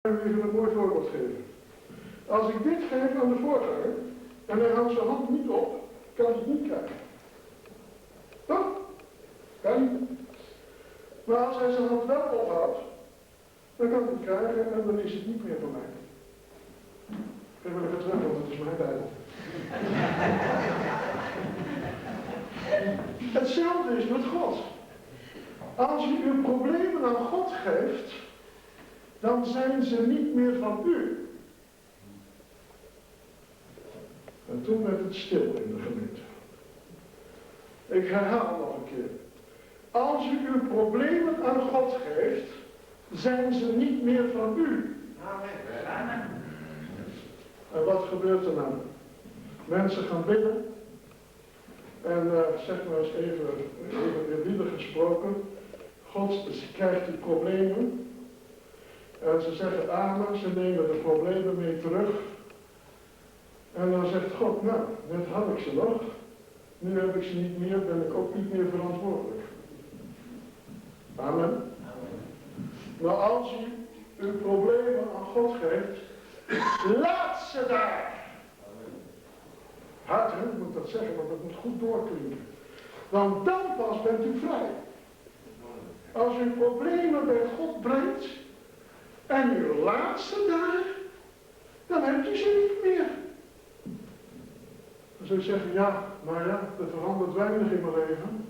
Even een mooi voorbeeld geven. Als ik dit geef aan de voorganger en hij houdt zijn hand niet op, kan hij het niet krijgen. Toch? Kan niet. Maar als hij zijn hand wel ophoudt, dan kan hij het krijgen en dan is het niet meer van mij. Ik wil even terug, want het is mijn Bijbel. Hetzelfde is met God. Als u uw problemen aan God geeft, dan zijn ze niet meer van u. En toen werd het stil in de gemeente. Ik herhaal nog een keer. Als u uw problemen aan God geeft, zijn ze niet meer van u. Amen. En wat gebeurt er nou? Mensen gaan bidden. En zeg maar eens even eerbiedig gesproken. God krijgt die problemen. En ze zeggen amen, ze nemen de problemen mee terug. En dan zegt God, nou, net had ik ze nog. Nu heb ik ze niet meer, ben ik ook niet meer verantwoordelijk. Amen. Maar als u uw problemen aan God geeft, laat ze daar. Hard, hè? Ik moet dat zeggen, want dat moet goed doorklinken. Want dan pas bent u vrij. Als u problemen bij God brengt en u laat ze daar, dan hebt u ze niet meer. Dan zou je zeggen, ja, maar ja, er verandert weinig in mijn leven.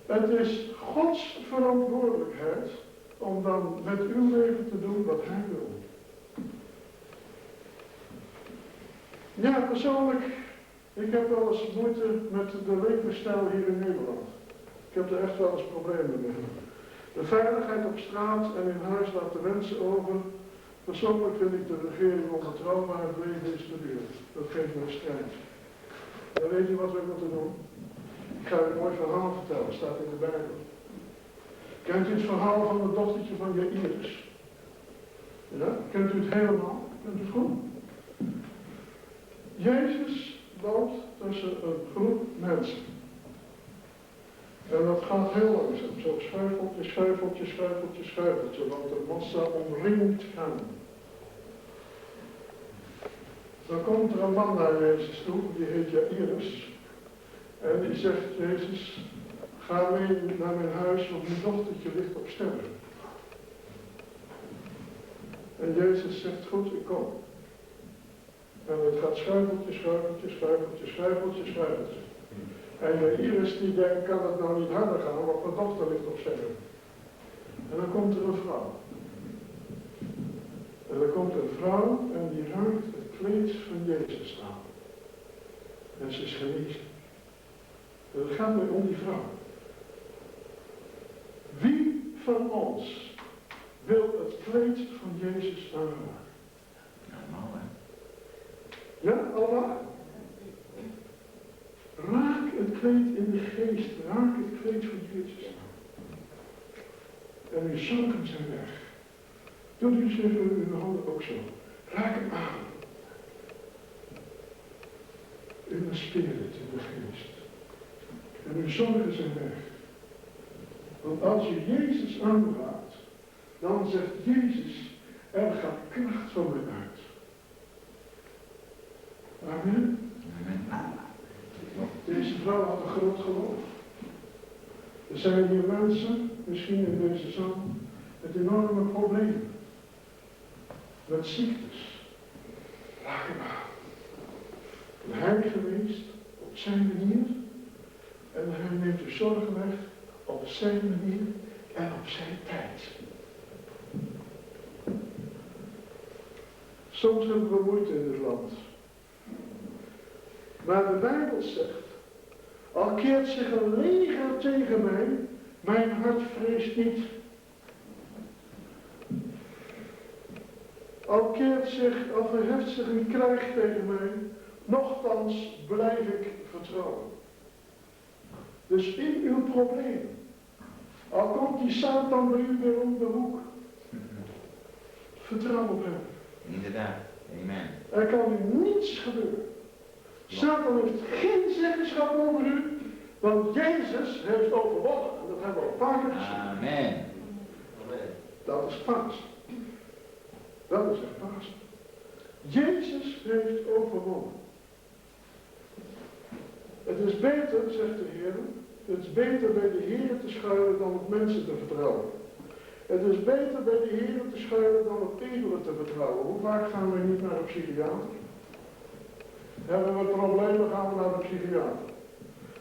Het is Gods verantwoordelijkheid om dan met uw leven te doen wat Hij wil. Ja, persoonlijk, ik heb wel eens moeite met de levensstijl hier in Nederland. Ik heb er echt wel eens problemen mee. De veiligheid op straat en in huis laat de wensen over. Persoonlijk vind ik de regering onbetrouwbaar, het leven is te duur. Dat geeft me strijd. Dan weet u wat we moeten doen? Ik ga u een mooi verhaal vertellen, staat in de Bijbel. Kent u het verhaal van het dochtertje van Jairus? Ja? Kent u het helemaal? Kent u het goed? Jezus loopt tussen een groep mensen. En dat gaat heel langzaam, zo schuifeltje, schuifeltje, schuifeltje, schuifeltje, want de massa omringt hem. Dan komt er een man naar Jezus toe, die heet Jairus. En die zegt, Jezus, ga mee naar mijn huis, want mijn dochtertje ligt op sterven. En Jezus zegt, goed, ik kom. En het gaat schuifeltje, schuifeltje, schuifeltje, schuifeltje, schuifeltje. En Jairus die denkt, kan het nou niet harder gaan, want mijn dochter ligt op sterven. En dan komt er een vrouw. En dan komt een vrouw en die raakt het kleed van Jezus aan. En ze is genezen. En het gaat mij om die vrouw. Wie van ons wil het kleed van Jezus aanraken? Allemaal, hè? Ja, allemaal. Raak het kleed in de geest. Raak het kleed van Jezus aan. En uw zorgen zijn weg. Doet u eens even uw handen ook zo. Raak hem aan. In de spirit, in de geest. En uw zorgen zijn weg. Want als u Jezus aanraakt, dan zegt Jezus, er gaat kracht van mij uit. Amen. Deze vrouw had een groot geloof. Er zijn hier mensen, misschien in deze zaal, met enorme problemen. Met ziektes. Raak hem aan. En hij geweest op zijn manier. En hij neemt de zorgen weg op zijn manier en op zijn tijd. Soms hebben we moeite in dit land. Maar de Bijbel zegt, al keert zich een leger tegen mij, mijn hart vreest niet. Al keert zich, of verheft zich een krijg tegen mij, nochtans blijf ik vertrouwen. Dus in uw probleem, al komt die Satan bij u weer om de hoek, vertrouw op hem. Inderdaad, amen. Er kan u niets gebeuren. Satan heeft geen zeggenschap over u, want Jezus heeft overwonnen. En dat hebben we al een paar keer gezien. Amen. Dat is paas. Dat is echt Pasen. Jezus heeft overwonnen. Het is beter, zegt de Heer, het is beter bij de Heer te schuilen dan op mensen te vertrouwen. Het is beter bij de Heer te schuilen dan op edelen te vertrouwen. Hoe vaak gaan we niet naar een psychiater? Hebben we problemen, gaan we naar de psychiater.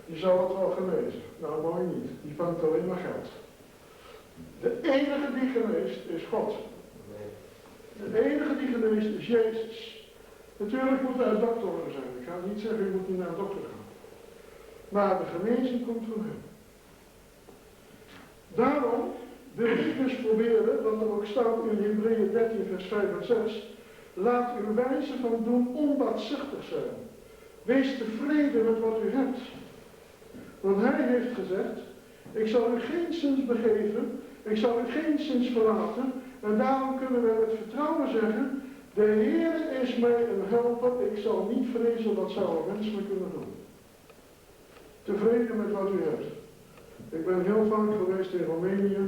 Die zal het wel genezen. Nou, mooi niet. Die vangt alleen maar geld. De enige die geneest is God. De enige die geneest is Jezus. Natuurlijk moet er doktoren zijn. Ik ga niet zeggen, u moet niet naar een dokter gaan. Maar de genezing komt van hem. Daarom wil ik dus proberen, wat er ook staat in Hebreeën 13 vers 5 en 6. Laat uw wijze van doen onbaatzuchtig zijn. Wees tevreden met wat u hebt. Want hij heeft gezegd, ik zal u geen zins begeven, ik zal u geen zins verlaten. En daarom kunnen wij met vertrouwen zeggen, de Heer is mij een helper, ik zal niet vrezen wat zou een mens me kunnen doen. Tevreden met wat u hebt. Ik ben heel vaak geweest in Roemenië,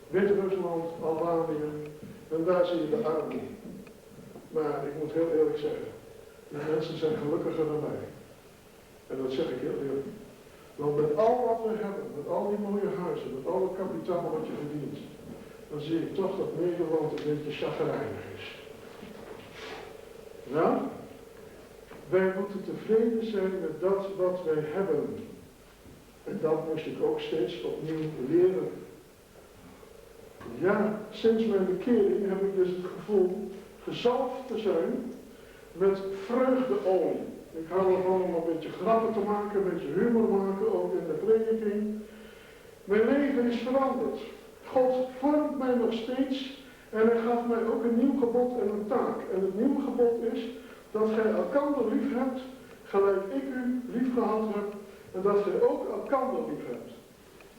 Wit-Rusland, Albanië, en daar zie je de armoede. Maar ik moet heel eerlijk zeggen, die mensen zijn gelukkiger dan wij. En dat zeg ik heel eerlijk. Want met al wat we hebben, met al die mooie huizen, met al het kapitaal wat je verdient, dan zie ik toch dat Nederland een beetje chagrijnig is. Nou, wij moeten tevreden zijn met dat wat wij hebben. En dat moest ik ook steeds opnieuw leren. Ja, sinds mijn bekering heb ik dus het gevoel gezalfd te zijn met vreugdeolie. Ik hou ervan om een beetje grappen te maken, een beetje humor maken, ook in de prediking. Mijn leven is veranderd. God vormt mij nog steeds en hij gaf mij ook een nieuw gebod en een taak. En het nieuwe gebod is dat gij elkander lief hebt, gelijk ik u lief gehad heb, en dat gij ook elkander lief hebt.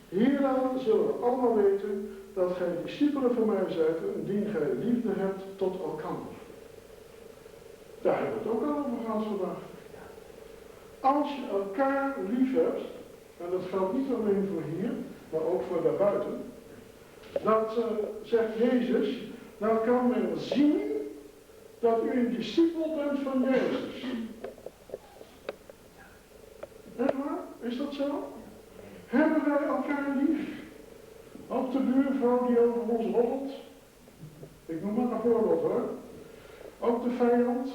Hieraan zullen we allemaal weten dat gij discipelen van mij zijt, indien gij liefde hebt tot elkander. Daar hebben we het ook al over gehad vandaag. Als je elkaar lief hebt, en dat geldt niet alleen voor hier, maar ook voor daarbuiten, dat zegt Jezus, dan kan men zien dat u een discipel bent van Jezus. Echt waar? Is dat zo? Hebben wij elkaar lief? Ook de buurvrouw die over ons roddelt? Ik noem maar een voorbeeld hoor. Ook de vijand?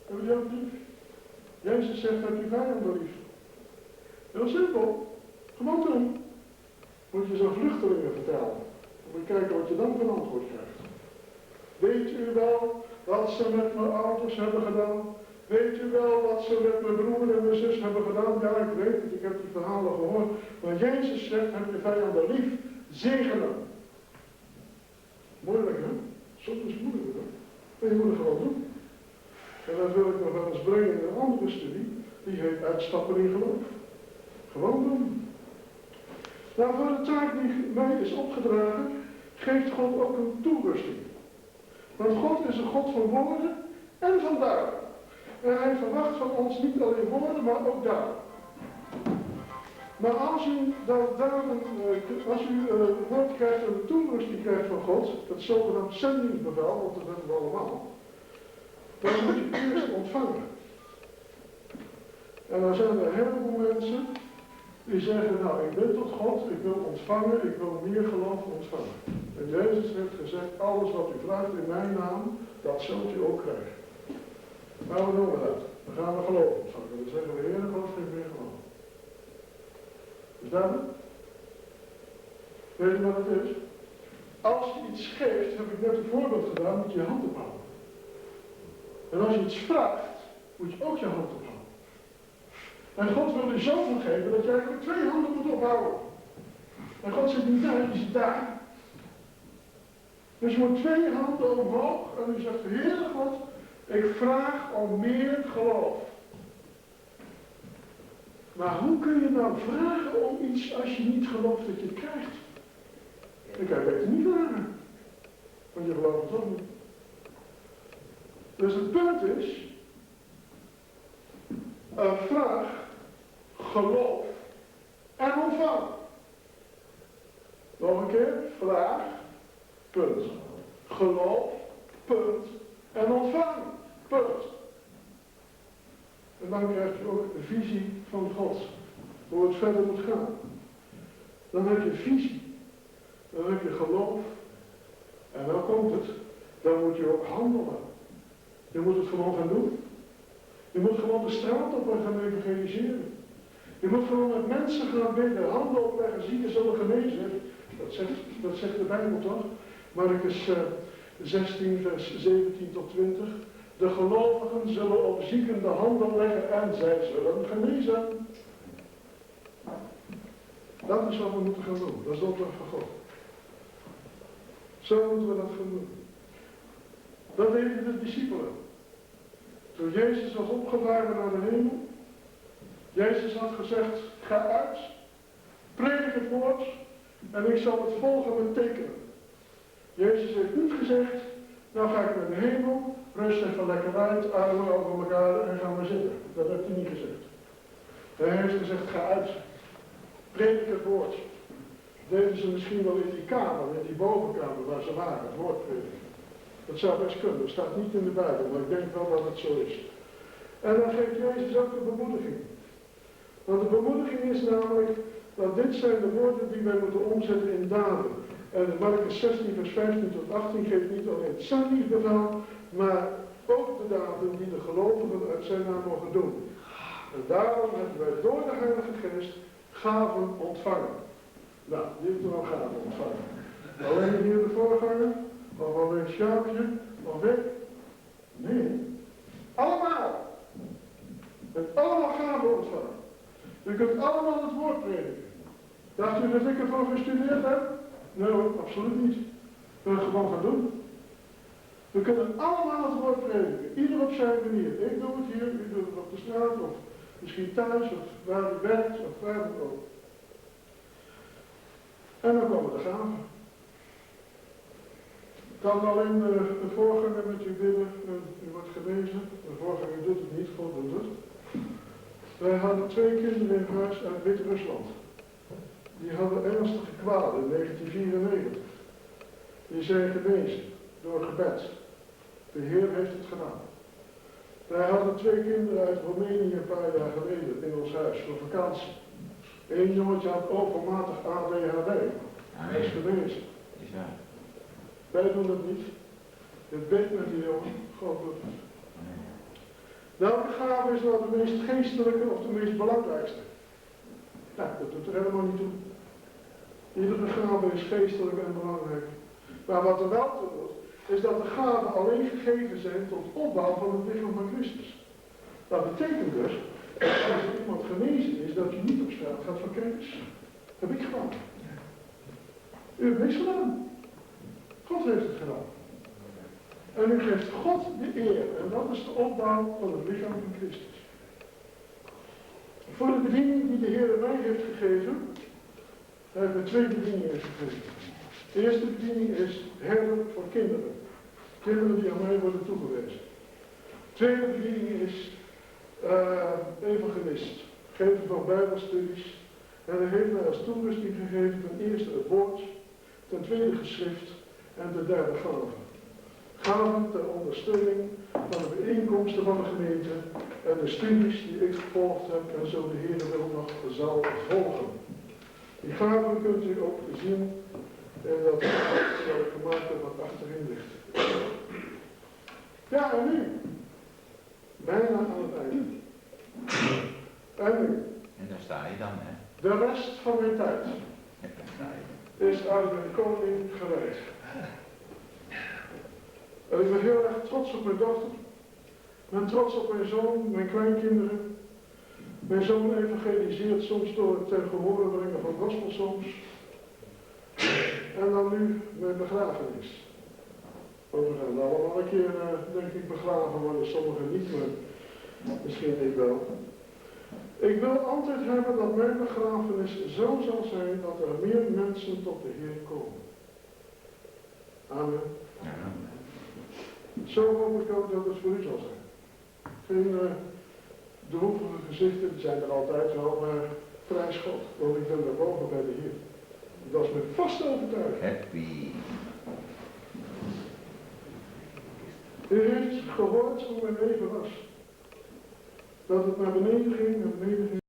Hebben die ook lief? Jezus zegt dat die vijanden lief. Heel simpel. Gewoon doen. Moet je zo'n vluchtelingen vertellen. Moet je kijken wat je dan van antwoord krijgt. Weet u wel wat ze met mijn ouders hebben gedaan? Weet u wel wat ze met mijn broer en mijn zus hebben gedaan? Ja, ik weet het, ik heb die verhalen gehoord. Maar Jezus zegt, heb je vijanden lief, zegenen. Moeilijk hè? Soms is het moeilijk hè? Maar je moet het gewoon doen. En dat wil ik nog wel eens brengen in een andere studie. Die heet uitstappen in geloof. Gewoon doen. Nou, voor de taak die mij is opgedragen, geeft God ook een toerusting. Want God is een God van woorden en van daden. En hij verwacht van ons niet alleen woorden, maar ook daden. Maar als u woord krijgt en een toerusting krijgt van God, het zogenaamd zendingsbevel, want dat hebben we allemaal, dan moet je eerst ontvangen. En dan zijn er een heleboel mensen die zeggen, nou ik ben tot God, ik wil ontvangen, ik wil meer geloof ontvangen. En Jezus heeft gezegd, alles wat u vraagt in mijn naam, dat zult u ook krijgen. Nou, hoe doen we dat? Dan gaan we geloof ontvangen. Dan zeggen we, Heer, God geeft meer geloof. Is dat het? Weet je wat het is? Als je iets geeft, heb ik net een voorbeeld gedaan, moet je je hand ophouden. En als je iets vraagt, moet je ook je hand ophouden. En God wil je zoveel geven dat je eigenlijk 2 handen moet ophouden. En God zit niet daar, die zit daar. Dus je moet 2 handen omhoog en je zegt, Heere God, ik vraag om meer geloof. Maar hoe kun je nou vragen om iets als je niet gelooft dat je het krijgt? Dan kan je beter niet vragen. Want je gelooft het toch niet. Dus het punt is, vraag, geloof en ontvang. Nog een keer, vraag, punt. Geloof, punt. En ontvangen, punt. En dan krijg je ook de visie van God. Hoe het verder moet gaan. Dan heb je visie. Dan heb je geloof. En dan komt het. Dan moet je ook handelen. Je moet het gewoon gaan doen. Je moet gewoon de straat op en gaan evangeliseren. Je moet gewoon met mensen gaan bidden, handen opleggen, zieken zullen genezen. Dat zegt de Bijbel toch? Markus 16 vers 17 tot 20. De gelovigen zullen op zieken de handen leggen en zij zullen genezen. Dat is wat we moeten gaan doen. Dat is de opdracht van God. Zo moeten we dat gaan doen. Dat deden de discipelen. Toen Jezus was opgevaren naar de hemel. Jezus had gezegd, ga uit, predik het woord en ik zal het volgen met tekenen. Jezus heeft niet gezegd, nou ga ik naar de hemel, rust even lekker uit, armen over elkaar en gaan we zitten. Dat heeft hij niet gezegd. Hij heeft gezegd, ga uit, predik het woord. Dat deden ze misschien wel in die kamer, in die bovenkamer waar ze waren, het woord prediken. Dat zou best kunnen, dat staat niet in de Bijbel, maar ik denk wel dat het zo is. En dan geeft Jezus ook de bemoediging. Want de bemoediging is namelijk dat dit zijn de woorden die wij moeten omzetten in daden. En Markus 16 vers 15 tot 18 geeft niet alleen het zendingsbevel, maar ook de daden die de gelovigen uit zijn naam mogen doen. En daarom hebben wij door de Heilige Geest gaven ontvangen. Nou, wie heeft er al gaven ontvangen? Alleen hier de voorganger? Of alleen Sjaapje? Of ik? Nee. Allemaal. Met allemaal gaven ontvangen. U kunt allemaal het woord prediken. Dacht u dat ik ervoor gestudeerd heb? Nee hoor, absoluut niet. We gaan gewoon gaan doen. We kunnen allemaal het woord prediken. Ieder op zijn manier. Ik doe het hier, u doet het op de straat, of misschien thuis, of waar u werkt, of waar dan ook. En dan komen de gaven. Kan alleen de voorganger met u bidden, u wordt genezen. De voorganger doet het niet, God doet het. Wij hadden 2 kinderen in huis uit Wit-Rusland. Die hadden ernstige kwalen in 1994. Die zijn genezen door gebed. De Heer heeft het gedaan. Wij hadden 2 kinderen uit Roemenië een paar jaar geleden in ons huis voor vakantie. Eén jongetje had overmatig ADHD. Hij is genezen. Wij doen het niet. Het weet met die jongen. God doet het. Welke gave is nou de meest geestelijke of de meest belangrijkste? Nou, dat doet er helemaal niet toe. Iedere gave is geestelijk en belangrijk. Maar wat er wel toe doet, is dat de gaven alleen gegeven zijn tot opbouw van het lichaam van Christus. Dat betekent dus, dat als iemand genezen is, dat je niet op straat gaat van kennis. Dat heb ik gedaan. U hebt niks gedaan. God heeft het gedaan. En u geeft God de eer. En dat is de opbouw van het lichaam van Christus. Voor de bediening die de Heer mij heeft gegeven, hebben we 2 bedieningen gegeven. De eerste bediening is herder voor kinderen. Kinderen die aan mij worden toegewezen. De tweede bediening is evangelist. Geven van bijbelstudies. En hij heeft mij als toerusting gegeven ten eerste het woord, ten tweede geschrift en de derde gave. Gaven ter ondersteuning van de bijeenkomsten van de gemeente en de studies die ik gevolgd heb en zo de Heer wil nog zal volgen. Die gaven kunt u ook zien en dat ik gemaakt heb wat achterin ligt. Ja, en nu? Bijna aan het einde. En nu? En daar sta je dan, hè? De rest van mijn tijd is uit mijn koning gereid. En ik ben heel erg trots op mijn dochter. Ik ben trots op mijn zoon, mijn kleinkinderen. Mijn zoon evangeliseert soms door het ten gehore brengen van gospelsongs. En dan nu mijn begrafenis. We gaan allemaal een keer, denk ik, begraven worden. Sommigen niet, maar misschien ik wel. Ik wil altijd hebben dat mijn begrafenis zo zal zijn dat er meer mensen tot de Heer komen. Amen. Zo hoop ik ook dat het voor u zal zijn. Geen droevige gezichten, die zijn er altijd wel, maar prijs God, want ik ben daarboven bij de Heer. Dat is mijn vaste overtuiging. Happy. U heeft gehoord hoe mijn leven was. Dat het naar beneden ging, naar beneden ging.